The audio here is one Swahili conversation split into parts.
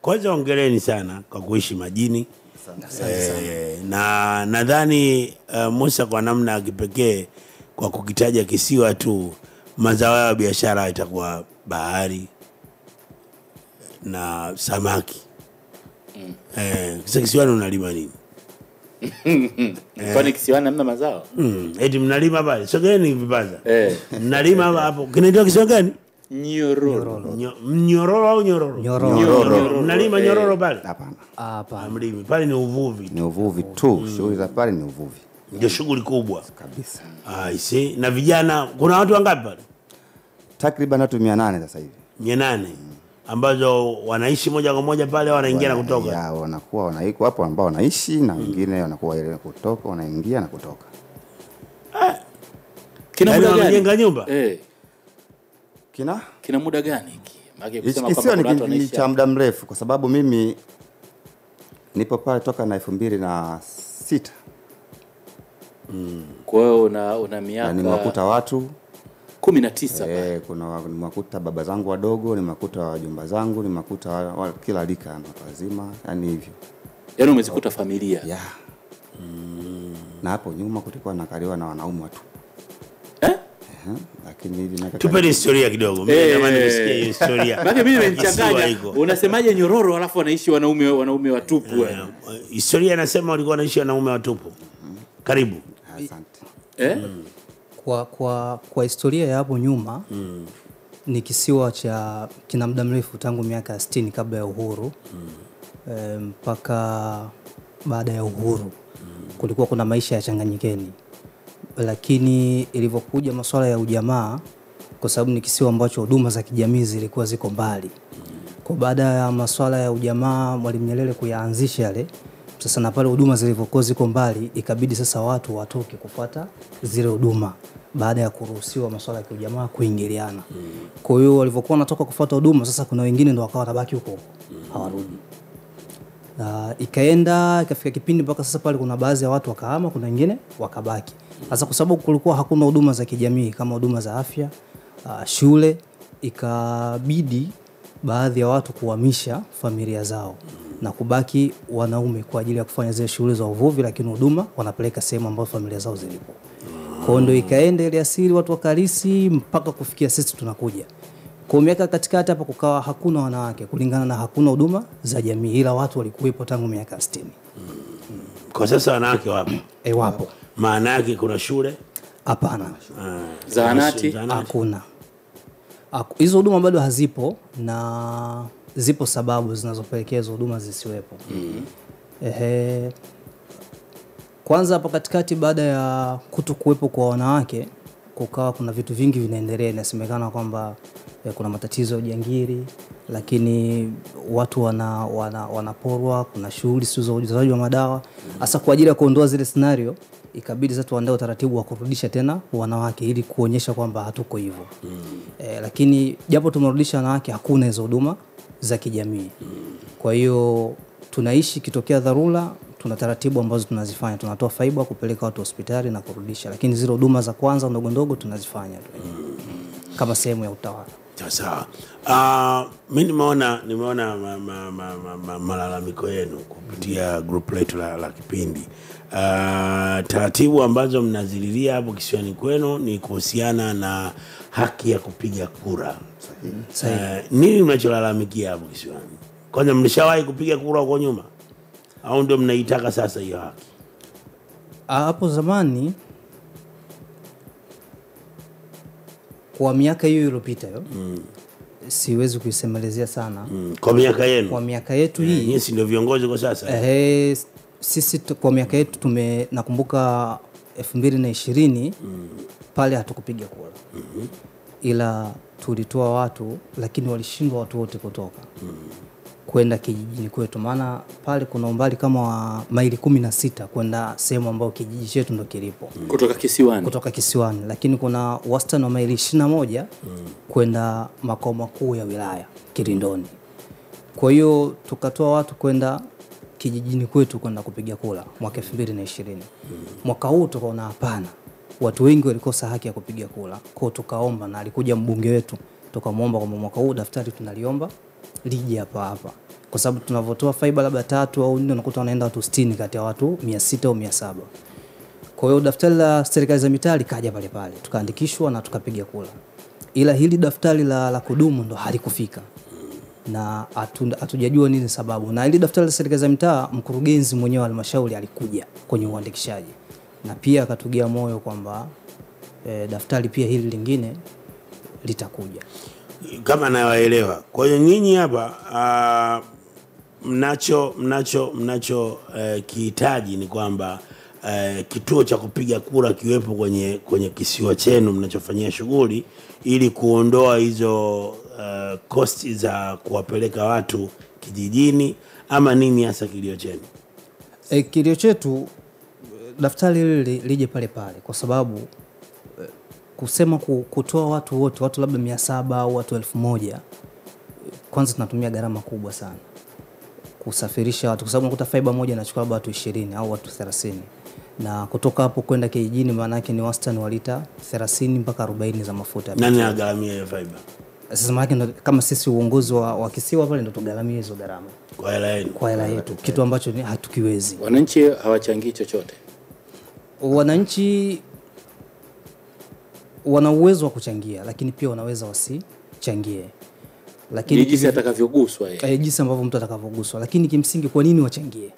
kwanza hongereni sana kwa kuishi majini. Na nadhani Musa kwa namna ya kipekee kwa kukitaja kisiwa tu, mazao ya biashara itakuwa bahari na samaki. Kisa kisiwani unalima nini? Kwani kisiwani hamna mazao? Eti mnalima pale. Sogeni vipaza. Mnalima hapo. Kinaitwa kisiwa gani? Nyororo. Nyororo au nyororo? Nyororo. Mnalima nyororo pale? Hapana. Hapana. Mlimi pale ni uvuvi. Ni uvuvi tu. Shughuli za pale ni uvuvi. Ndio shughuli kubwa Kabisa. I see. Na vijana kuna watu wangapi pale? Takriban watu 800 sasa hivi. 800. Ambazo wanaishi moja kwa moja pale, wanaingia na kutoka. Ya, wanakuwa wanaiko hapo ambao wanaishi na wengine wanakuwa ile kutoka, wanaingia na kutoka. Kina muda gani? Wanajenga nyumba? Kina muda gani hiki? Maana kusema kwamba watu wanaishi cha muda mrefu kwa sababu mimi nipo pale toka na 2006. Kwa hiyo una miaka nimewakuta watu 19 kuna nimewakuta baba zangu wadogo, nimewakuta wajomba zangu, nimewakuta kila rika na wazima, yani hivyo. Yaani umezikuta familia. Na hapo nyuma kulikuwa nakaliwa na wanaume watu. Lakini hivi tupe historia kidogo. Mimi natamani nisikie hiyo historia. Maana mimi nimechanganya. Unasemaje Nyororo alafu wanaishi wanaume watupu? Historia inasema walikuwa wanaishi wanaume watupu. Karibu. Asante. Kwa historia ya hapo nyuma ni kisiwa cha kina muda mrefu tangu miaka 60 kabla ya uhuru mpaka baada ya uhuru kulikuwa kuna maisha ya changanyikeni, lakini ilivyokuja masuala ya ujamaa, kwa sababu ni kisiwa ambacho huduma za kijamii zilikuwa ziko mbali, kwa baada ya masuala ya ujamaa Mwalimu Nyerere kuyaanzisha yale, sasa na pale huduma zilivyokuwa ziko mbali ikabidi sasa watu watoke kufuata zile huduma baada ya kuruhusiwa masuala ya ujamaa kuingiliana. Kwa hiyo walivyokuwa wanatoka kufuata huduma, sasa kuna wengine ndio wakawa tabaki huko hawarudi. Na ikaenda ikafika kipindi mpaka sasa pale kuna baadhi ya watu wakahama, kuna wengine wakabaki. Sasa kwa sababu kulikuwa hakuna huduma za kijamii kama huduma za afya, shule, ikabidi baadhi ya watu kuhamisha familia zao na kubaki wanaume kwa ajili ya kufanya zile shughuli za uvuvi, lakini huduma wanapeleka sehemu ambapo familia zao zilipo. Kwa ndio ikaenda ile asili watu wakalisi mpaka kufikia sisi tunakuja. Kwa miaka katikati hapa kukawa hakuna wanawake kulingana na hakuna huduma za jamii, ila watu walikuwepo tangu miaka 60. Kwa sasa wanawake wapo? Wapo. Maana yake kuna shule? Hapana. Zahanati? Hakuna. Hizo huduma bado hazipo na zipo sababu zinazopelekea hizo huduma zisiwepo. Kwanza hapa katikati baada ya kutokuwepo kwa wanawake kukawa kuna vitu vingi vinaendelea. Inasemekana kwamba kuna matatizo ya ujangili, lakini watu wanaporwa, kuna shughuli za uuzaji wa madawa. Hasa kwa ajili ya kuondoa zile scenario ikabidi sasa tuandae utaratibu wa kurudisha tena wanawake ili kuonyesha kwamba hatuko hivyo. Lakini japo tumerudisha wanawake hakuna hizo huduma za kijamii. Kwa hiyo tunaishi kitokea dharura, tuna taratibu ambazo tunazifanya. Tunatoa faiba kupeleka watu hospitali na kurudisha, lakini zile huduma za kwanza ndogo ndogo tunazifanya kama sehemu ya utawala. Sawa. Mimi nimeona malalamiko yenu kupitia group letu la kipindi. Taratibu ambazo mnazililia hapo kisiwani kwenu ni kuhusiana na haki ya kupiga kura. Sahihi. Nini mnacholalamikia hapo kisiwani? Kwanza mlishawahi kupiga kura huko nyuma? Au ndio mnaitaka sasa hiyo haki? Hapo zamani kwa miaka hiyo iliyopita siwezi kuisemelezea sana. Kwa miaka yenu? Kwa miaka yetu hii. Nyinyi ndio viongozi kwa sasa. Sisi kwa miaka yetu nakumbuka 2020 pale hatukupiga kura. Ila tulitoa watu, lakini walishindwa watu wote kutoka kwenda kijijini kwetu, maana pale kuna umbali kama wa maili 16 kwenda sehemu ambayo kijiji chetu ndo kilipo. Kutoka kisiwani, lakini kuna wastani wa maili 21 kwenda makao makuu ya wilaya Kirindoni. Kwa hiyo tukatoa watu kwenda kijijini kwetu kwenda kupiga kura mwaka 2020. Mwaka huu tukaona hapana, watu wengi walikosa haki ya kupiga kura. Kwa tukaomba, na alikuja mbunge wetu, tukamwomba kwa mwaka huu daftari tunaliomba lije hapa, kwa sababu tunavotoa fiber labda 3 au 4 unakuta wanaenda watu 60 kati ya watu 600 au 700. Kwa hiyo daftari la serikali za mitaa likaja pale pale, tukaandikishwa na tukapiga kura, ila hili daftari la kudumu ndo halikufika na hatujajua nini sababu. Na hili daftari la serikali za mitaa, mkurugenzi mwenyewe wa halmashauri alikuja kwenye uandikishaji na pia akatugia moyo kwamba daftari pia hili lingine litakuja kama nawaelewa. Kwa hiyo nyinyi hapa mnacho kihitaji ni kwamba kituo cha kupiga kura kiwepo kwenye kisiwa chenu mnachofanyia shughuli, ili kuondoa hizo cost za kuwapeleka watu kijijini, ama nini hasa kilio chenu? Kilio chetu daftari hili lije pale pale, kwa sababu kusema kutoa watu labda 700 au watu 1000, kwanza tunatumia gharama kubwa sana kusafirisha watu, kwa sababu unakuta fiber moja inachukua labda watu 20 au watu 30, na kutoka hapo kwenda kijijini maana yake ni wastani wa lita 30 mpaka 40 za mafuta. Nani anagharamia hiyo fiber? Sasa maana yake kama sisi uongozi wa kisiwa pale ndo tugharamia hizo gharama kwa hela yenu, kwa hela yetu, kitu ambacho hatukiwezi. Wananchi hawachangii chochote. Wananchi wana uwezo wa kuchangia, lakini pia wanaweza wasichangie, lakini jinsi atakavyoguswa yeye, jinsi ambavyo mtu atakavyoguswa. Lakini kimsingi, kwa nini wachangie?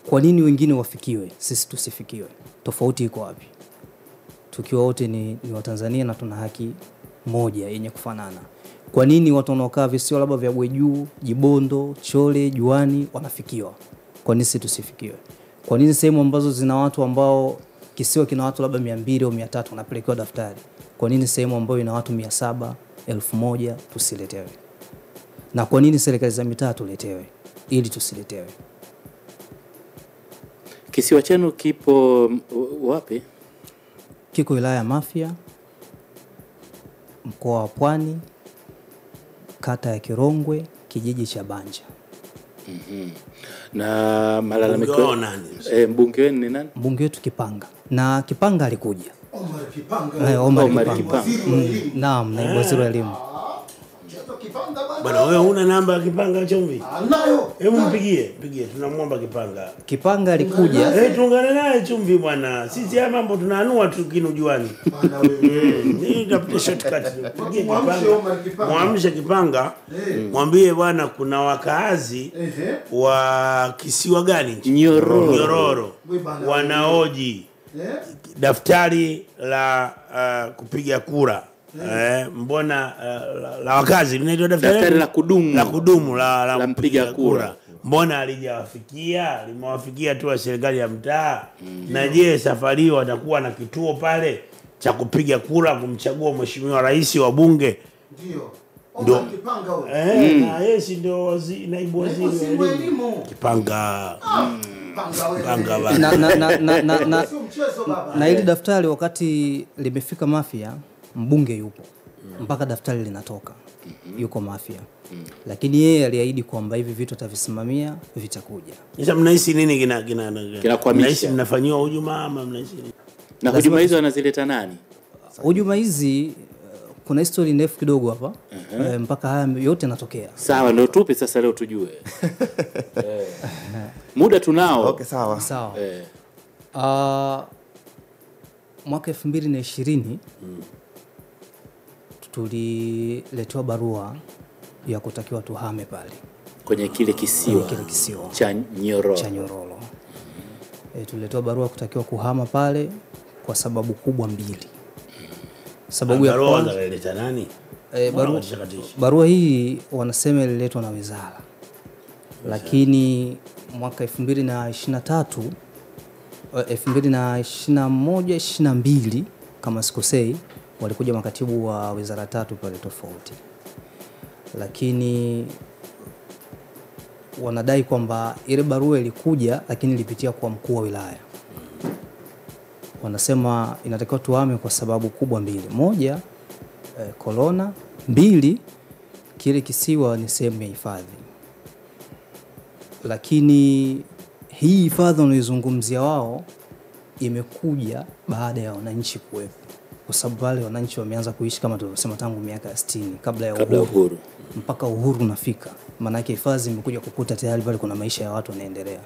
Kwa nini wengine wafikiwe, sisi tusifikiwe? Tofauti iko wapi? Tukiwa wote ni Watanzania na tuna haki moja yenye kufanana. Kwa nini watu wanaokaa visiwa labda vya Bweju, Jibondo, Chole, Juani wanafikiwa? Kwa nini sisi tusifikiwe? Kwa nini sehemu ambazo zina watu ambao kisiwa kina watu labda 200 au 300 wanapelekewa daftari? Kwa nini sehemu ambayo ina watu 700, 1000 tusiletewe? Na kwa nini serikali za mitaa tuletewe ili tusiletewe? Kisiwa chenu kipo wapi? Kiko wilaya ya Mafia, mkoa wa Pwani, kata ya Kirongwe, kijiji cha Banja. Na malalamiko nani? Mbunge wenu ni nani? Mbunge wetu Kipanga. Na Kipanga alikuja. Omar Kipanga. Omar Kipanga. Naam, naibu waziri wa elimu. Bwana, wewe huna namba ya Kipanga Chumvi? Nayo. Hebu mpigie, tunamwomba Kipanga. Kipanga alikuja. Tuungane naye Chumvi bwana. Sisi haya mambo tunaanua tu kinujuani. Bwana wewe. Ni tafuta shortcut. Mpigie Kipanga. Muamshe Kipanga. Mwambie bwana kuna wakaazi wa kisiwa gani? Nyororo. Wanaoji daftari la kupiga kura. Mbona la wakazi linaitwa daftari la kudumu la mpiga kura, mbona alijawafikia? Limewafikia tu wa serikali ya mtaa. Na je, safari watakuwa na kituo pale cha kupiga kura kumchagua mheshimiwa rais wa bunge? Ndio Kipanga huyo. Na yeye si ndio naibu waziri wa elimu. Kipanga. Na ili daftari wakati limefika Mafia, mbunge yupo mpaka daftari linatoka, yuko Mafia. Lakini yeye aliahidi kwamba hivi vitu atavisimamia, vitakuja. Sasa mnahisi nini kinakwamisha? Mnahisi mnafanyiwa hujuma ama mnahisi nini? Na hujuma hizo anazileta nani? Hujuma hizi kuna history ndefu kidogo hapa. Mpaka haya yote yanatokea. Sawa, ndio tupi sasa leo tujue. Muda tunao. Okay, sawa. Mwaka 2020 tuliletewa barua ya kutakiwa tuhame pale kwenye kile kisiwa cha Nyororo. Tuliletewa barua kutakiwa kuhama pale kwa sababu kubwa mbili. Sababu ya kwanza, ilileta nani? Barua hii wanasema ililetwa na wizara. Lakini mwaka 2023 2021-22 kama sikosei, walikuja makatibu wa wizara 3 pale tofauti. Lakini wanadai kwamba ile barua ilikuja lakini ilipitia kwa mkuu wa wilaya. Wanasema inatakiwa tuhame kwa sababu kubwa mbili. Moja, corona. 2, kile kisiwa ni sehemu ya hifadhi. Lakini hii hifadhi wanayozungumzia wao imekuja baada ya wananchi kuwepo, kwa sababu wale wananchi wameanza kuishi kama tulivyosema tangu miaka 60 kabla ya uhuru. mpaka uhuru unafika. Maana yake hifadhi imekuja kukuta tayari pale kuna maisha ya watu yanaendelea.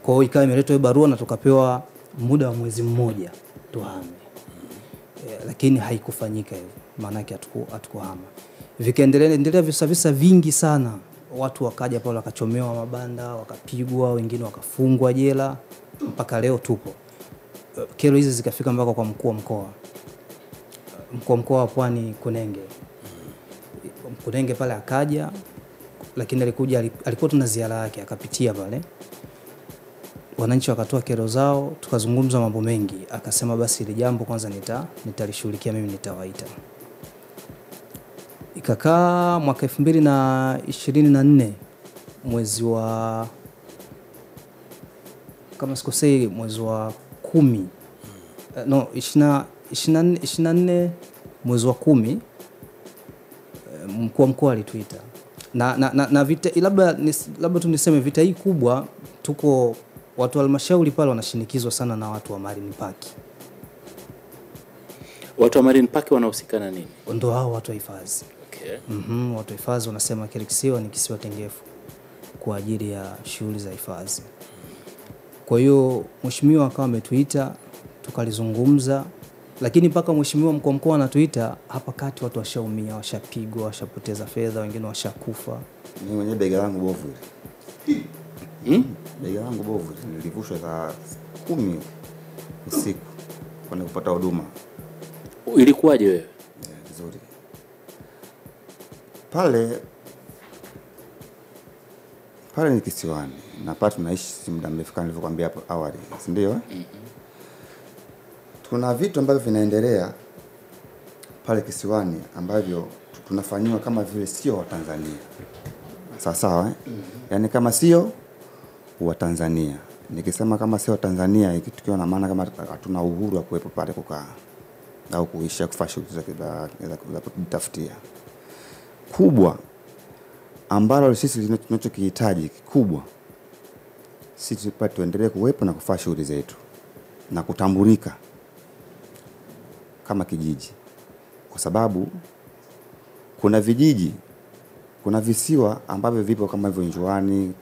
Kwa hiyo ikawa imeletwa barua na tukapewa muda wa mwezi mmoja tuhame. Lakini haikufanyika hivyo. Maana yake hatukuhama. Vikaendelea visa vingi sana. Watu wakaja pale wakachomewa mabanda, wakapigwa, wengine wakafungwa jela, mpaka leo tupo. Kero hizi zikafika mpaka kwa mkuu wa mkoa. Mkuu wa mkoa wa Pwani Kunenge pale akaja, lakini alikuwa tuna ziara yake, akapitia pale. Wananchi wakatoa kero zao, tukazungumza mambo mengi. Akasema basi ile jambo kwanza nitalishughulikia mimi, nitawaita. Ikakaa mwaka 2024 mwezi wa, kama sikosei, mwezi wa 10 no 24 mwezi wa 10 mkuu wa mkoa alituita na vita, labda tu niseme vita hii kubwa, tuko watu wa halmashauri pale wanashinikizwa sana na watu wa Marine Park. Watu wa Marine Park wanahusikana nini? Ndio hao watu wa hifadhi. Okay. Watu wa hifadhi wanasema kile kisiwa ni kisiwa tengefu kwa ajili ya shughuli za hifadhi. Kwa hiyo mheshimiwa akawa ametuita, tukalizungumza, lakini mpaka mheshimiwa mkuu wa mkoa anatuita, hapa kati watu washaumia, washapigwa, washapoteza fedha, wengine washakufa. Mimi mwenyewe bega langu bovu ile. Bega langu bovu nilivushwa saa 10 usiku kwenda kupata huduma. Ilikuwaje wewe? Vizuri. Pale ni kisiwani na pale tunaishi muda mrefu kama nilivyokuambia hapo awali, si ndio? Tuna vitu ambavyo vinaendelea pale kisiwani ambavyo tunafanywa kama vile sio wa Tanzania. Sawa Yaani kama sio wa Tanzania. Nikisema kama sio wa Tanzania ikitukiwa na maana kama hatuna uhuru wa kuwepo pale kukaa au kuishi kufanya shughuli za kutafutia. Kubwa ambalo sisi tunachokihitaji kikubwa, sisi tupate tuendelee kuwepo na kufanya shughuli zetu na kutambulika kama kijiji, kwa sababu kuna vijiji, kuna visiwa ambavyo vipo kama hivyo Njuani,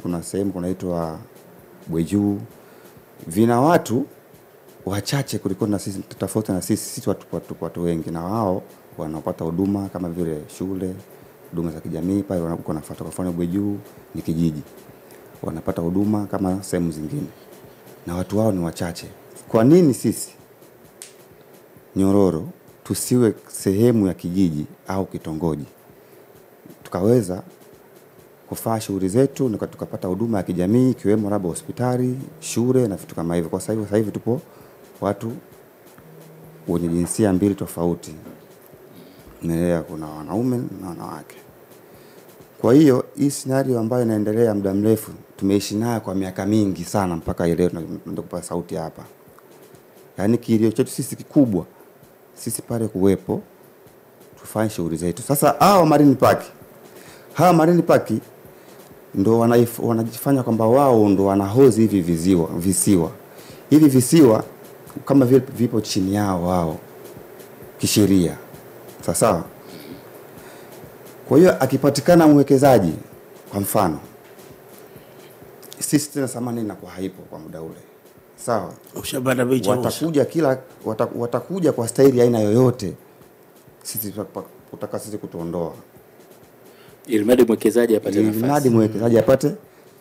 kuna sehemu kunaitwa Bweju, vina watu wachache kuliko na sisi, tofauti na sisi watu wengi, na wao wanapata huduma kama vile shule, huduma za kijamii. Pale wanakuwa nafuata, kwa mfano Bweju ni kijiji, wanapata huduma kama sehemu zingine, na watu wao ni wachache. Kwa nini sisi Nyororo tusiwe sehemu ya kijiji au kitongoji, tukaweza kufanya shughuli zetu na tukapata huduma ya kijamii, ikiwemo labda hospitali, shule na vitu kama hivyo? Kwa sasa hivi tupo watu wenye jinsia mbili tofauti, kuna wanaume na wanawake. Kwa hiyo hii scenario ambayo inaendelea muda mrefu, tumeishi nayo kwa miaka mingi sana, mpaka leo tunaenda kupata sauti hapa. Yaani kilio chetu sisi kikubwa, sisi pale kuwepo, tufanye shughuli zetu. Sasa hawa Marine Park ndo wanajifanya kwamba wao ndo wanahozi hivi visiwa. Hivi visiwa kama vile vipo chini yao wao kisheria. Sawa. Kwa hiyo akipatikana mwekezaji, kwa mfano sisi tena samani inakuwa haipo kwa muda ule. Sawa. Ushapata picha. Watakuja kwa staili aina yoyote, sisi tutaka sisi kutuondoa, ili mradi mwekezaji apate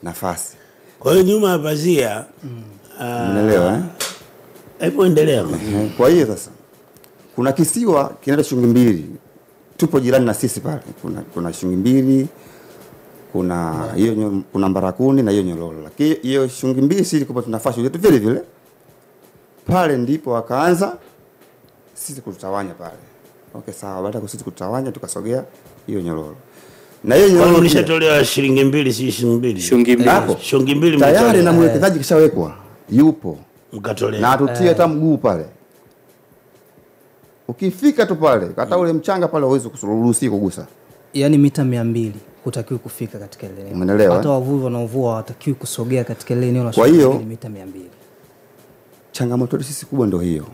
nafasi. Kwa hiyo nyuma ya pazia, umeelewa Hebu endelea. Kwa hiyo sasa kuna kisiwa kinaitwa Shungimbili, tupo jirani na sisi pale. Kuna Shungimbili, kuna Mbarakuni na hiyo Nyororo. Lakini hiyo Shungimbili sisi kwa tunafanya shughuli vile vile. Pale ndipo wakaanza sisi kutawanya pale. Okay, sawa. Baada ya sisi kutawanya tukasogea hiyo Nyororo. Na hiyo Nyororo ulishatolewa shilingi 2, si shilingi 2. Shilingi 2 tayari, na mwekezaji kishawekwa, yupo. Mkatolea. Na atutie hata mguu pale. Ukifika tu pale, hata ule mchanga pale huwezi kuruhusi kugusa. Yaani mita 200 hutakiwi kufika katika ile eneo. Umeelewa? Hata wavuvi wanaovua hawatakiwi kusogea katika ile eneo la mita 200. Changamoto sisi kubwa ndio hiyo.